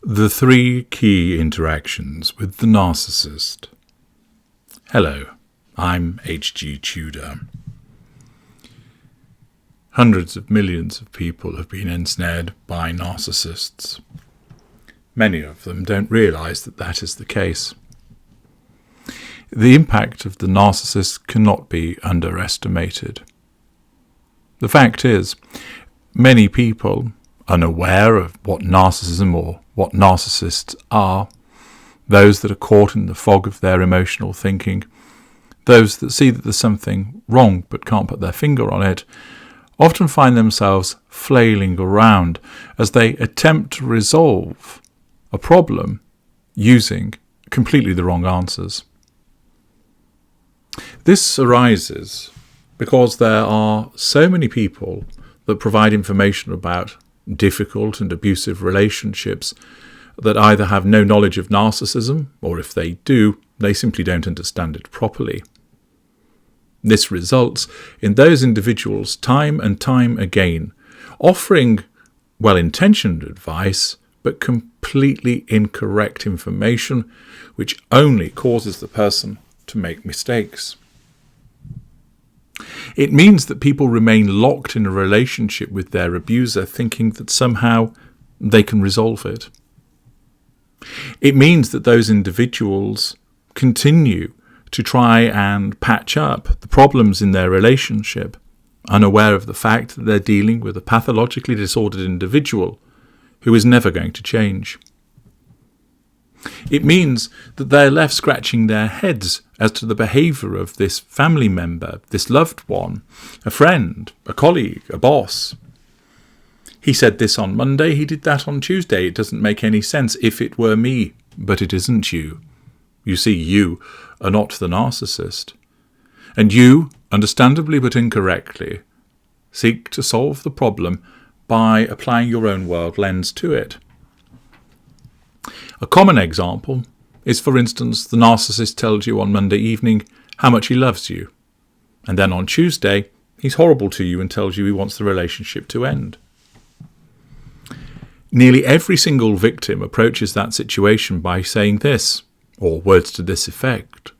The 3 key interactions with the narcissist. Hello, I'm H.G. Tudor. Hundreds of millions of people have been ensnared by narcissists. Many of them don't realise that that is the case. The impact of the narcissist cannot be underestimated. The fact is, many people, unaware of what narcissism or what narcissists are, those that are caught in the fog of their emotional thinking, those that see that there's something wrong but can't put their finger on it, often find themselves flailing around as they attempt to resolve a problem using completely the wrong answers. This arises because there are so many people that provide information about difficult and abusive relationships that either have no knowledge of narcissism, or if they do, they simply don't understand it properly. This results in those individuals time and time again offering well-intentioned advice but completely incorrect information, which only causes the person to make mistakes. It means that people remain locked in a relationship with their abuser, thinking that somehow they can resolve it. It means that those individuals continue to try and patch up the problems in their relationship, unaware of the fact that they're dealing with a pathologically disordered individual who is never going to change. It means that they're left scratching their heads as to the behaviour of this family member, this loved one, a friend, a colleague, a boss. He said this on Monday, he did that on Tuesday. It doesn't make any sense. If it were me, but it isn't you. You see, you are not the narcissist. And you, understandably but incorrectly, seek to solve the problem by applying your own world lens to it. A common example is, for instance, the narcissist tells you on Monday evening how much he loves you, and then on Tuesday he's horrible to you and tells you he wants the relationship to end. Nearly every single victim approaches that situation by saying this, or words to this effect.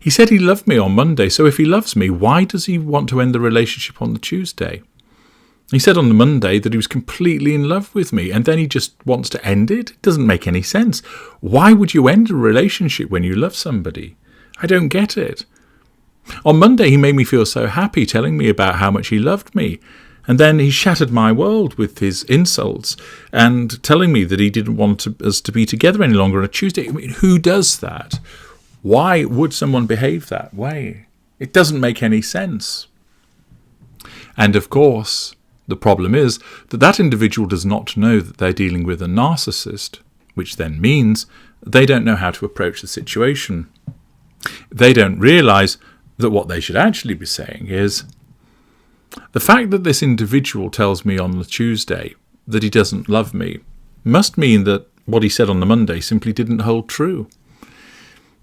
He said he loved me on Monday, so if he loves me, why does he want to end the relationship on the Tuesday? He said on the Monday that he was completely in love with me, and then he just wants to end it? It doesn't make any sense. Why would you end a relationship when you love somebody? I don't get it. On Monday he made me feel so happy, telling me about how much he loved me, and then he shattered my world with his insults and telling me that he didn't want us to be together any longer on a Tuesday. I mean, who does that? Why would someone behave that way? It doesn't make any sense. And of course, the problem is that that individual does not know that they're dealing with a narcissist, which then means they don't know how to approach the situation. They don't realise that what they should actually be saying is, the fact that this individual tells me on the Tuesday that he doesn't love me must mean that what he said on the Monday simply didn't hold true.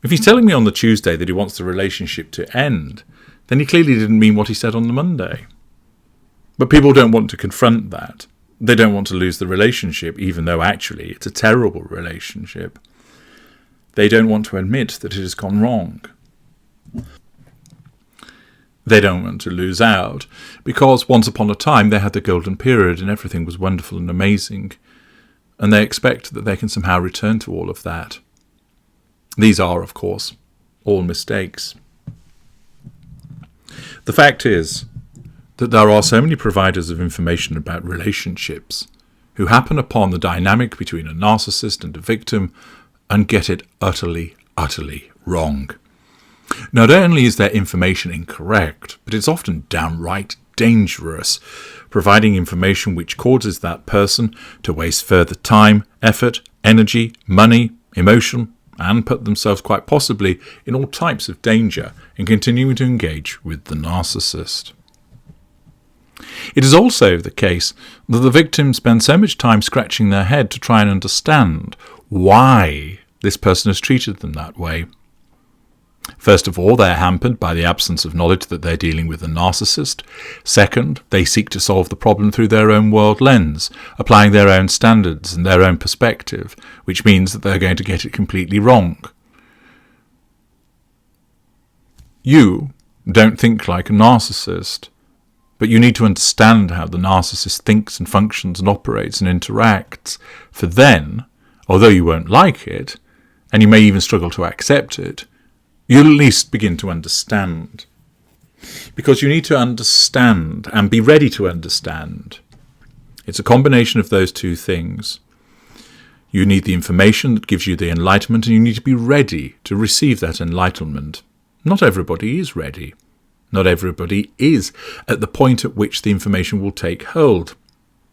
If he's telling me on the Tuesday that he wants the relationship to end, then he clearly didn't mean what he said on the Monday. But people don't want to confront that. They don't want to lose the relationship, even though actually it's a terrible relationship. They don't want to admit that it has gone wrong. They don't want to lose out, because once upon a time they had the golden period and everything was wonderful and amazing, and they expect that they can somehow return to all of that. These are, of course, all mistakes. The fact is that there are so many providers of information about relationships who happen upon the dynamic between a narcissist and a victim and get it utterly, utterly wrong. Not only is their information incorrect, but it's often downright dangerous, providing information which causes that person to waste further time, effort, energy, money, emotion, and put themselves quite possibly in all types of danger in continuing to engage with the narcissist. It is also the case that the victims spend so much time scratching their head to try and understand why this person has treated them that way. First of all, they're hampered by the absence of knowledge that they're dealing with a narcissist. Second, they seek to solve the problem through their own world lens, applying their own standards and their own perspective, which means that they're going to get it completely wrong. You don't think like a narcissist, but you need to understand how the narcissist thinks and functions and operates and interacts, for then, although you won't like it, and you may even struggle to accept it, you'll at least begin to understand. Because you need to understand and be ready to understand. It's a combination of those two things. You need the information that gives you the enlightenment, and you need to be ready to receive that enlightenment. Not everybody is ready. Not everybody is at the point at which the information will take hold.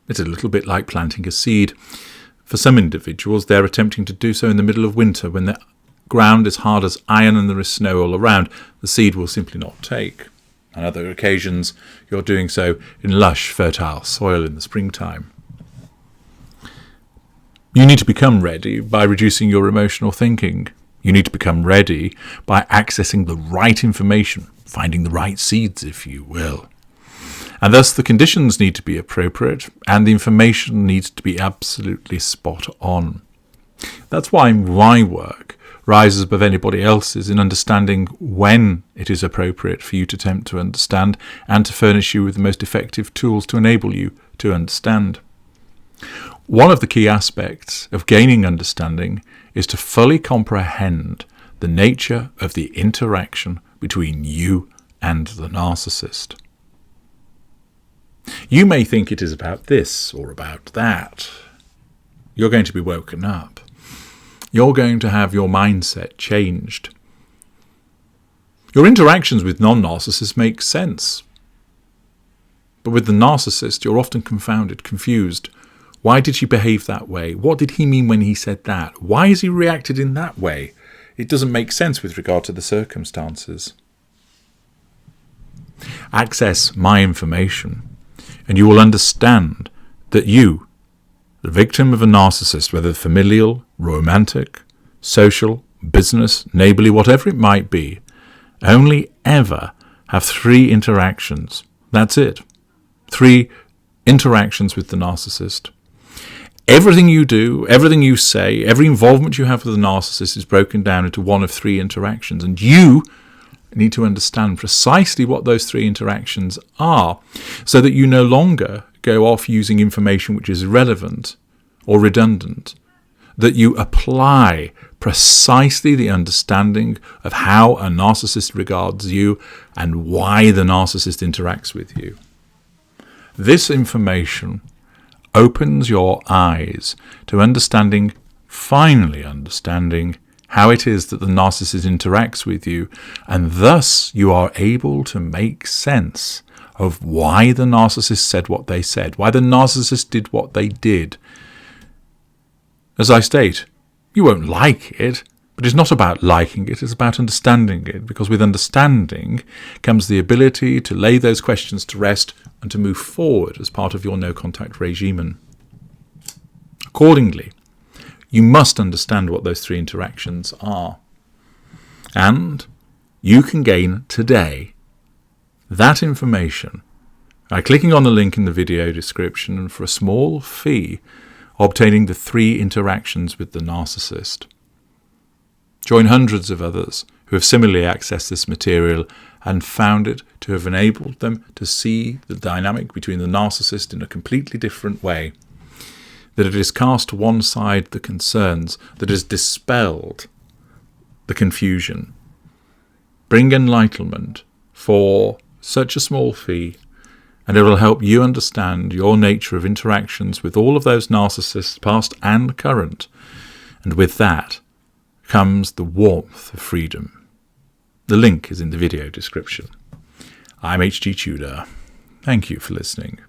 It's a little bit like planting a seed. For some individuals, they're attempting to do so in the middle of winter when the ground is hard as iron and there is snow all around. The seed will simply not take. On other occasions, you're doing so in lush, fertile soil in the springtime. You need to become ready by reducing your emotional thinking. You need to become ready by accessing the right information, finding the right seeds, if you will. And thus the conditions need to be appropriate and the information needs to be absolutely spot on. That's why my work rises above anybody else's in understanding when it is appropriate for you to attempt to understand and to furnish you with the most effective tools to enable you to understand. One of the key aspects of gaining understanding is to fully comprehend the nature of the interaction between you and the narcissist. You may think it is about this or about that. You're going to be woken up. You're going to have your mindset changed. Your interactions with non-narcissists make sense. But with the narcissist, you're often confounded, confused. Why did she behave that way? What did he mean when he said that? Why has he reacted in that way? It doesn't make sense with regard to the circumstances. Access my information, and you will understand that you, the victim of a narcissist, whether familial, romantic, social, business, neighbourly, whatever it might be, only ever have 3 interactions. That's it. 3 interactions with the narcissist. Everything you do, everything you say, every involvement you have with the narcissist is broken down into one of 3 interactions. And you need to understand precisely what those 3 interactions are so that you no longer go off using information which is irrelevant or redundant, that you apply precisely the understanding of how a narcissist regards you and why the narcissist interacts with you. This information opens your eyes to understanding, finally understanding, how it is that the narcissist interacts with you, and thus you are able to make sense of why the narcissist said what they said, why the narcissist did what they did. As I state, you won't like it, but it's not about liking it, it's about understanding it, because with understanding comes the ability to lay those questions to rest and to move forward as part of your no-contact regimen. Accordingly, you must understand what those 3 interactions are. And you can gain today that information by clicking on the link in the video description and for a small fee obtaining the 3 interactions with the narcissist. Join hundreds of others who have similarly accessed this material and found it to have enabled them to see the dynamic between the narcissist in a completely different way, that it has cast to one side the concerns, that has dispelled the confusion. Bring enlightenment for such a small fee, and it will help you understand your nature of interactions with all of those narcissists, past and current, and with that comes the warmth of freedom. The link is in the video description. I'm H.G. Tudor. Thank you for listening.